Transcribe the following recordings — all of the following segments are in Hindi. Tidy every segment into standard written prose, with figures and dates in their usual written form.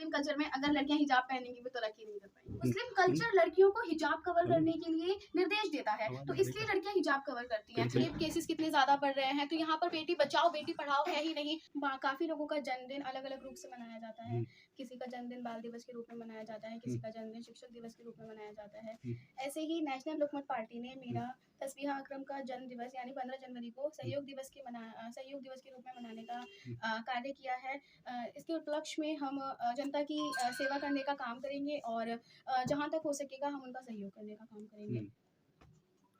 मुस्लिम कल्चर में अगर लड़कियां हिजाब पहनेंगी वो तरक्की नहीं कर पाएंगी। मुस्लिम कल्चर लड़कियों को हिजाब कवर करने के लिए निर्देश देता है, तो इसलिए लड़कियां हिजाब कवर करती हैं। रेप केसेस कितने ज्यादा बढ़ रहे हैं, तो यहाँ पर बेटी बचाओ बेटी पढ़ाओ है ही नहीं। काफी लोगों का जन्मदिन अलग अलग रूप से मनाया जाता है। किसी का जन्मदिन बाल दिवस के रूप में मनाया जाता है, किसी का जन्मदिन शिक्षक दिवस के रूप में मनाया जाता है। ऐसे ही नेशनल लोकमत पार्टी ने मेरा तस्बीहा अकरम का जन्म दिवस यानी 15 जनवरी को सहयोग दिवस के रूप में मनाने का कार्य किया है। इसके उपलक्ष्य में हम जनता की सेवा करने का काम करेंगे और जहां तक हो सकेगा हम उनका सहयोग करने का काम करेंगे।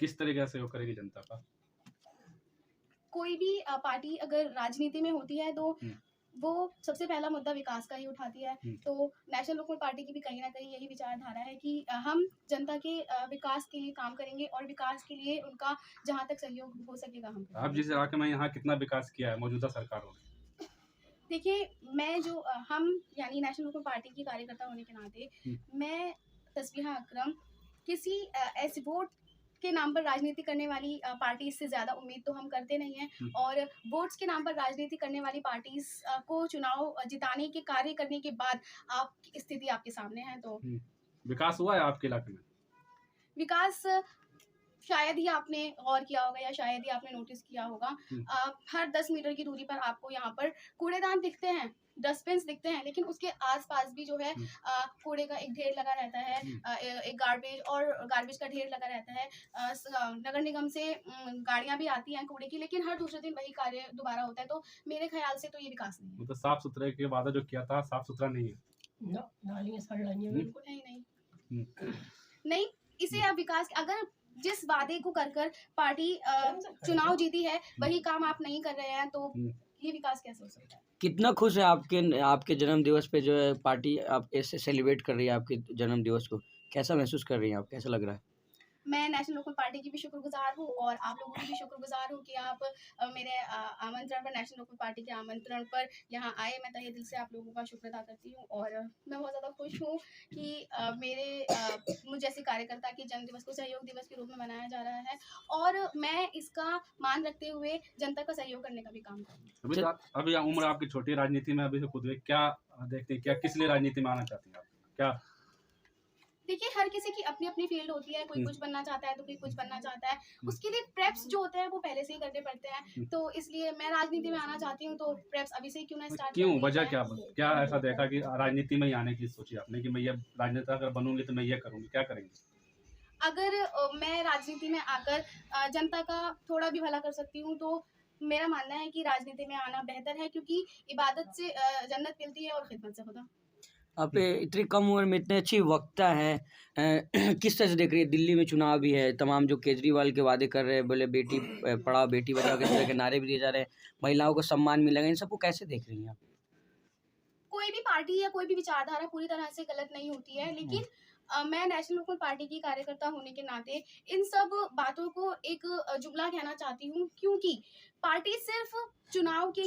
किस तरह का सहयोग करेगी जनता का? कोई भी पार्टी अगर राजनीति में होती है तो वो सबसे पहला मुद्दा विकास का ही उठाती है। तो नेशनल लोकमत पार्टी की भी कहीं ना कहीं यही विचारधारा है कि हम जनता के विकास के लिए काम करेंगे और विकास के लिए उनका जहां तक सहयोग हो सकेगा हम करेंगे। आप जिस इलाके में यहाँ कितना विकास किया है मौजूदा सरकारों ने? देखिए, मैं जो हम यानी नेशनल लोकमत पार्टी की कार्यकर्ता होने के नाते मैं तस्बीहा अकरम किसी ऐसे वोट के नाम पर राजनीति करने वाली पार्टी से ज्यादा उम्मीद तो हम करते नहीं हैं। और वोट्स के नाम पर राजनीति करने वाली पार्टीज को चुनाव जिताने के कार्य करने के बाद आप स्थिति आपके सामने है। तो विकास हुआ है आपके इलाके में? विकास शायद ही आपने गौर किया होगा या शायद ही आपने नोटिस किया होगा, हर 10 मीटर की दूरी पर आपको यहाँ पर कूड़ेदान दिखते हैं, डस्टबिन्स दिखते हैं, लेकिन उसके आसपास भी जो है कूड़े का एक ढेर लगा रहता है, एक गार्बेज का ढेर लगा रहता है। नगर निगम से गाड़ियां भी आती हैं कूड़े की, लेकिन हर दूसरे दिन वही कार्य दोबारा होता है। तो मेरे ख्याल से तो ये विकास नहीं है। मतलब साफ सुथरे के वादा जो किया था साफ सुथरा नहीं है। बिल्कुल नहीं। इसे आप विकास, अगर जिस वादे को कर पार्टी चुनाव जीती है वही काम आप नहीं कर रहे हैं तो ये विकास कैसे हो सकता है? कितना खुश है आपके जन्म दिवस पे जो है पार्टी आप ऐसे सेलिब्रेट कर रही है आपके जन्म दिवस को, कैसा महसूस कर रही हैं आप, कैसा लग रहा है? मैं नेशनल लोकमत पार्टी की भी शुक्रगुजार हूँ और आप लोगों की भी शुक्रगुजार हूँ कि आप मेरे आमंत्रण पर, नेशनल लोकमत पार्टी के आमंत्रण पर यहाँ आए। मैं तहे दिल से आप लोगों का शुक्र अदा करती हूँ और मैं बहुत ज़्यादा खुश हूँ कि मुझ जैसे कार्यकर्ता के जन्म दिवस को सहयोग दिवस के रूप में मनाया जा रहा है और मैं इसका मान रखते हुए जनता का सहयोग करने का भी काम करूँगी। अभी उम्र आपकी छोटी, राजनीति में अभी से खुद क्या देखते हैं, क्या किस लिए राजनीति में आना चाहती हैं आप? क्या देखिए, हर किसी की अपनी अपनी फील्ड होती है, कोई कुछ बनना चाहता है तो कोई कुछ बनना चाहता है, उसके लिए प्रेप्स जो होते हैं वो पहले से ही करने पड़ते हैं। तो इसलिए मैं राजनीति में आना चाहती हूँ, तो प्रेप्स अभी से ही क्यों ना स्टार्ट। क्यों, वजह क्या ऐसा देखा कि राजनीति में ही आने की सोची आपने कि मैं ये राजनेता अगर बनूंगी तो मैं ये करूंगी? क्या करेंगे? अगर मैं राजनीति में आकर जनता का थोड़ा भी भला कर सकती हूँ तो मेरा मानना है कि राजनीति में आना बेहतर है, क्योंकि इबादत से जन्नत मिलती है और खिदमत से खुदा। आप इतनी कम उम्र में इतने अच्छी वक्ता हैं, किस तरह से देख रही है? दिल्ली में चुनाव भी है, तमाम जो केजरीवाल के वादे कर रहे हैं, बोले बेटी पढ़ाओ बेटी बचाओ के तरह के नारे भी दिए जा रहे हैं, महिलाओं को सम्मान मिलेगा, इन सबको कैसे देख रही हैं आप? कोई भी पार्टी या कोई भी विचारधारा पूरी तरह से गलत नहीं होती है, लेकिन मैं नेशनल लोकमत पार्टी की कार्यकर्ता होने के नाते इन सब बातों को एक जुमला कहना चाहती हूँ, क्योंकि पार्टी सिर्फ चुनाव के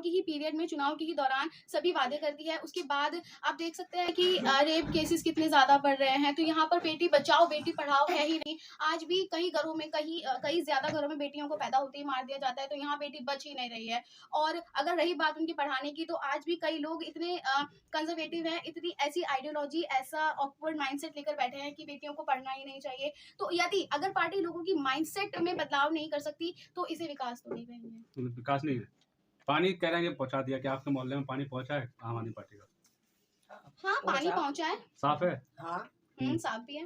ही पीरियड में, चुनाव के ही दौरान सभी वादे करती है, उसके बाद आप देख सकते हैं कि रेप केसेस कितने ज़्यादा बढ़ रहे हैं। तो यहाँ पर बेटी बचाओ बेटी पढ़ाओ है ही नहीं। आज भी कई घरों में कई ज़्यादा घरों में बेटियों को पैदा होते ही मार दिया जाता है, तो यहाँ बेटी बच ही नहीं रही है। और अगर रही बात उनकी पढ़ाने की, तो आज भी कई लोग इतने कंजर्वेटिव हैं, इतनी ऐसी आइडियोलॉजी, ऐसा ऑकवर्ड माइंडसेट लेकर बैठे हैं कि बेटियों को पढ़ना ही नहीं चाहिए। तो यदि अगर पार्टी लोगों की माइंडसेट में बदलाव नहीं कर सकती तो इसे विकास तो नहीं कहेंगे। विकास नहीं है। पानी कह रहे हैं पहुंचा दिया, क्या आपके मोहल्ले में पानी पहुंचा है आम आदमी पार्टी का? हाँ, पानी पहुंचा है। साफ है? हाँ, साफ भी है।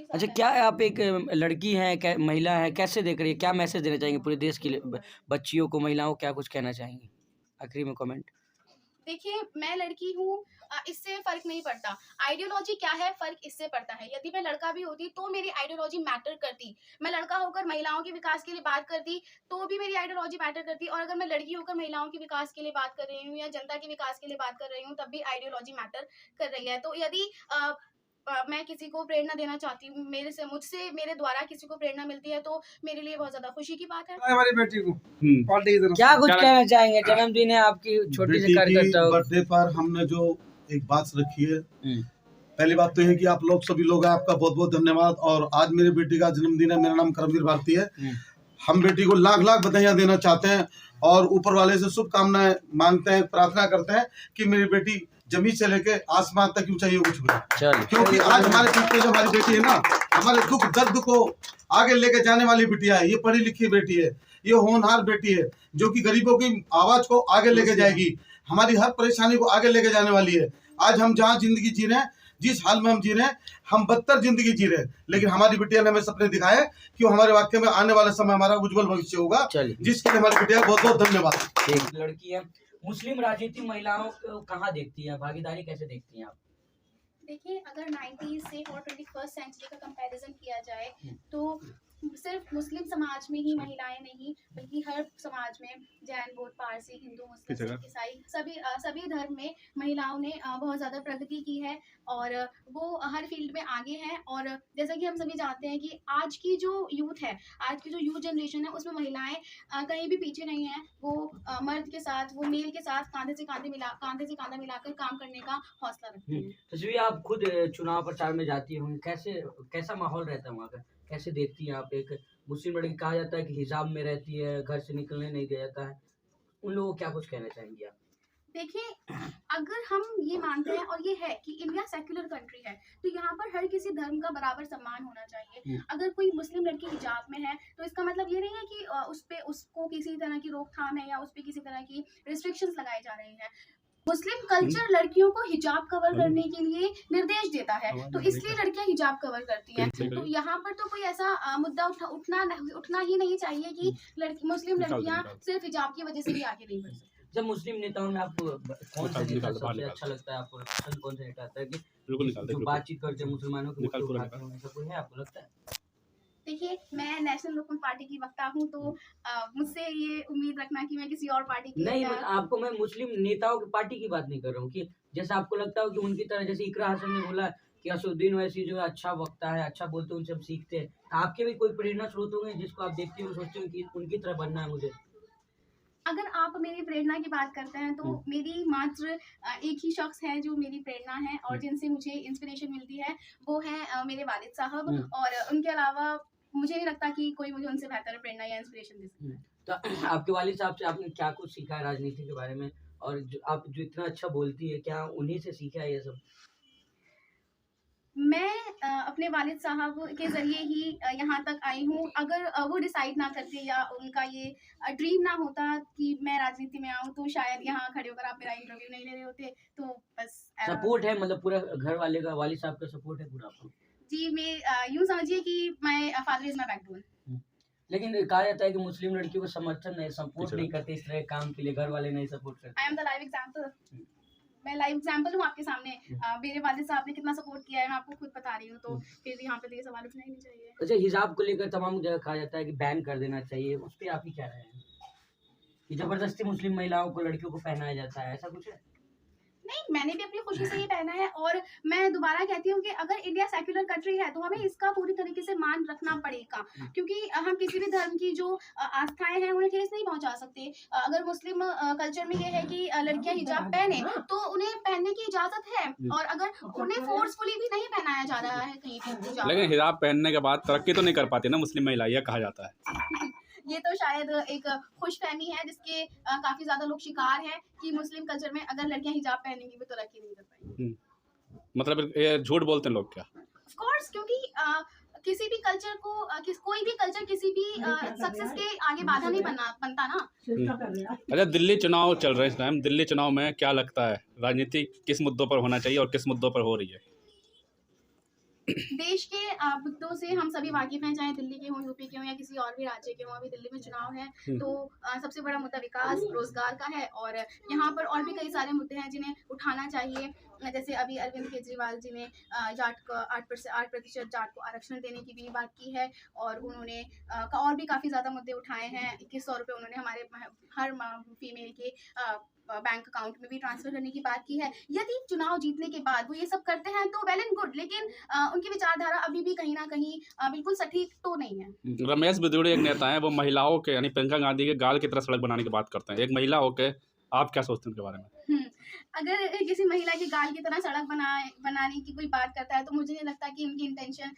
अच्छा, क्या आप एक लड़की है, महिला है, कैसे देख रही है, क्या मैसेज देना चाहेंगे पूरे देश के लिए, बच्चियों को, महिलाओं को क्या कुछ कहना चाहेंगे आखिरी में कमेंट? देखिए, मैं लड़की हूँ, इससे फर्क नहीं पड़ता। आइडियोलॉजी क्या है, फर्क इससे पड़ता है। यदि मैं लड़का भी होती तो मेरी आइडियोलॉजी मैटर करती। मैं लड़का होकर महिलाओं के विकास के लिए बात करती तो भी मेरी आइडियोलॉजी मैटर करती, और अगर मैं लड़की होकर महिलाओं के विकास के लिए बात कर रही हूँ या जनता के विकास के लिए बात कर रही हूँ तब भी आइडियोलॉजी मैटर कर रही है। तो यदि मैं किसी को प्रेरणा देना चाहती हूँ, मुझसे मेरे द्वारा किसी को प्रेरणा मिलती है तो मेरे लिए बहुत ज्यादा खुशी की बात है। हमारी बेटी को पार्टी की तरफ क्या कुछ कहना चाहेंगे? जन्मदिन है आपकी छोटी सी कार्यकर्ता, बर्थडे पर हमने जो एक बात रखी है, पहली बात तो है कि आप लोग सभी लोग हैं, आपका बहुत बहुत धन्यवाद। और आज मेरी बेटी का जन्मदिन है, मेरा नाम करमवीर भारती है। हम बेटी को लाख लाख बधाइयाँ देना चाहते हैं और ऊपर वाले से शुभकामनाएं मांगते हैं, प्रार्थना करते हैं कि मेरी बेटी जमीन से लेके आसमान तक ऊंचाई को छुए। चलिए क्योंकि आज हमारे पीठ पे जो हमारी बेटी है ना, हमारे दुख दर्द को आगे लेके जाने वाली बेटिया है। ये पढ़ी लिखी बेटी है, ये होनहार बेटी है, जो कि गरीबों की आवाज को आगे लेके जाएगी, हमारी हर परेशानी को आगे लेके जाने वाली है। आज हम जहाँ जिंदगी जी रहे हैं, जिस हाल में हम जी रहे हैं, हम बदतर जिंदगी जी रहे हैं, लेकिन हमारी बिटिया ने हमें सपने दिखाए कि वो हमारे वाक्य में आने वाला समय हमारा उज्जवल भविष्य होगा, जिसके लिए हमारी बिटिया बहुत बहुत धन्यवाद। एक लड़की है, मुस्लिम राजनीति महिलाओं को कहाँ देखती है, भागीदारी कैसे देखती हैं आप? देखिए, अगर 90s से और 21st सेंचुरी का कंपैरिजन किया जाए तो सिर्फ मुस्लिम समाज में ही महिलाएं नहीं, बल्कि हर समाज में जैन, बौद्ध, पारसी, हिंदू, मुस्लिम, ईसाई सभी धर्म में महिलाओं ने बहुत ज़्यादा प्रगति की है और वो हर फील्ड में आगे हैं। और जैसा कि हम सभी जानते हैं कि आज की जो यूथ है, आज की जो यूथ जनरेशन है, उसमें महिलाएं कहीं भी पीछे नहीं हैं। वो मर्द के साथ, वो मेल के साथ कांधे से कांधा मिलाकर काम करने का हौसला रखती हैं। तस्वीर, आप खुद चुनाव प्रचार में जाती होंगी, कैसा माहौल रहता है वहाँ का, कैसे देखती हैं आप? एक मुस्लिम लड़की कहा जाता है कि हिजाब में रहती है, घर से निकलने नहीं दिया जाता है, उन लोगों को क्या कुछ कहना चाहेंगी आप? देखिए, अगर हम ये मानते हैं और ये है कि इंडिया सेक्युलर कंट्री है, तो यहाँ पर हर किसी धर्म का बराबर सम्मान होना चाहिए। अगर कोई मुस्लिम लड़की हिजाब में है तो इसका मतलब ये नहीं है कि उसको किसी तरह की रोकथाम है या उस पर किसी तरह की रिस्ट्रिक्शंस लगाए जा रहे हैं। मुस्लिम कल्चर लड़कियों को हिजाब कवर करने के लिए निर्देश देता है, तो इसलिए लड़कियां हिजाब कवर करती हैं। तो यहाँ पर तो कोई ऐसा मुद्दा उठना ही नहीं चाहिए कि मुस्लिम लड़कियां सिर्फ हिजाब की वजह से भी आगे नहीं बढ़ सकती। जब मुस्लिम नेताओं में आपको कौन सा नेता सबसे अच्छा लगता है, आपको पसंद कौन सा नेता आता है कि जो बातचीत करते हैं मुसलमानों के मुद्दे उठाते हैं, ऐसा कोई है आपको लगता है? देखिए, मैं नेशनल लोकल पार्टी की वक्ता हूँ, तो मुझसे ये उम्मीद रखना कि मैं किसी और पार्टी की नहीं, आपको मैं मुस्लिम नेताओं की पार्टी की बात नहीं कर रहा हूँ कि जैसे आपको लगता हो कि उनकी तरह, जैसे इकरा हसन ने बोला कि असदुद्दीन ओवैसी जो है अच्छा वक्ता है, अच्छा बोलते हैं, उनसे हम सीखते हैं। आपके भी कोई प्रेरणा स्रोत होंगे जिसको आप देखते हो, सोचते हो कि उनकी तरह बनना है मुझे? अगर आप मेरी प्रेरणा की बात करते हैं तो मेरी मात्र एक ही शख्स है जो मेरी प्रेरणा है और जिनसे मुझे इंस्पिरेशन मिलती है, वो है मेरे वालिद साहब। और उनके अलावा मुझे नहीं लगता कि कोई मुझे उनसे बेहतर प्रेरणा या इंस्पिरेशन दे सकता है। तो आपके वालिद साहब से आपने क्या कुछ सीखा है राजनीति के बारे में, और आप जो इतना अच्छा बोलती है, क्या उन्हीं से सीखा है ये सब? मैं अपने वालिद साहब के ज़रिए ही यहाँ तक आई हूँ। अगर वो डिसाइड ना करते या उनका ये ड्रीम ना होता कि मैं राजनीति में आऊँ, तो शायद यहाँ खड़े होकर आप मेरा इंटरव्यू नहीं ले रहे होते। तो बस सपोर्ट है, मतलब पूरा घर वाले का, वालिद साहब का सपोर्ट है पूरा आपको? जी, मैं यूँ समझिए कि my father is my backbone. लेकिन कहा जाता है कि मुस्लिम लड़कियों को समर्थन नहीं, सपोर्ट नहीं करते इस तरह काम के लिए, घर वाले नहीं सपोर्ट करते। I am the live example. मैं लाइव एग्जांपल हूँ आपके सामने। मेरे वालिद साहब ने कितना सपोर्ट किया है, मैं आपको खुद बता रही हूँ। तो फिर भी यहाँ पे ये सवाल उठना ही नहीं चाहिए। अच्छा, हिजाब को लेकर तमाम जगह कहा जाता है कि बैन कर देना चाहिए, उस पर आप ही क्या रहे हैं कि जबरदस्ती मुस्लिम महिलाओं को, लड़कियों को पहनाया जाता है, ऐसा कुछ है? नहीं, मैंने भी अपनी खुशी से ये पहना है। और मैं दोबारा कहती हूँ कि अगर इंडिया सेक्युलर कंट्री है तो हमें इसका पूरी तरीके से मान रखना पड़ेगा, क्योंकि हम किसी भी धर्म की जो आस्थाएं हैं उन्हें ठेस नहीं पहुंचा सकते। अगर मुस्लिम कल्चर में ये है कि लड़कियां हिजाब पहने तो उन्हें पहनने की इजाजत है, और अगर उन्हें फोर्सफुली भी नहीं पहनाया जा रहा है कहीं भी। लेकिन हिजाब पहनने के बाद तरक्की तो नहीं कर पाती ना मुस्लिम महिला, यह कहा जाता है। ये तो शायद एक खुशफहमी है जिसके काफी ज्यादा लोग शिकार हैं कि मुस्लिम कल्चर में अगर लड़कियां हिजाब पहनेंगी भी तो तरक्की नहीं कर पाएंगी। मतलब ये झूठ बोलते हैं लोग क्या? ऑफ कोर्स, क्योंकि किसी भी कल्चर को कोई भी कल्चर किसी भी सक्सेस के आगे बाधा नहीं बनता ना। अच्छा, दिल्ली चुनाव चल रहे हैं इस टाइम, दिल्ली चुनाव में क्या लगता है राजनीति किस मुद्दों पर होना चाहिए और किस मुद्दों पर हो रही है? देश के मुद्दों से हम सभी वाकिफ हैं, चाहे दिल्ली के हों, यूपी के हों या किसी और भी राज्य के हों। अभी दिल्ली में चुनाव है तो सबसे बड़ा मुद्दा विकास, रोजगार का है, और यहाँ पर और भी कई सारे मुद्दे हैं जिन्हें उठाना चाहिए। जैसे अभी अरविंद केजरीवाल जी ने जाट को 8% जाट को आरक्षण देने की भी बात की है, और उन्होंने और भी काफ़ी ज़्यादा मुद्दे उठाए हैं। 2100 रुपये उन्होंने हमारे हर फीमेल के बैंक अकाउंट में भी ट्रांसफर करने की बात की है। यदि चुनाव जीतने के बाद वो ये सब करते हैं तो वेल एंड गुड, लेकिन उनकी विचारधारा अभी भी कहीं ना कहीं बिल्कुल सटीक तो नहीं है। रमेश बिदूड़ी एक नेता है, वो महिलाओं के यानी प्रियंका गांधी के गाल की तरह सड़क बनाने की बात करते हैं। एक महिला होकर आप क्या सोचते हैं उनके बारे में? अगर किसी महिला के गाल की तरह सड़क बनाने की कोई बात करता है तो मुझे नहीं लगता कि उनकी इंटेंशन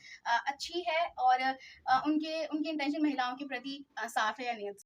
अच्छी है, और उनके इंटेंशन महिलाओं के प्रति साफ है या नहीं।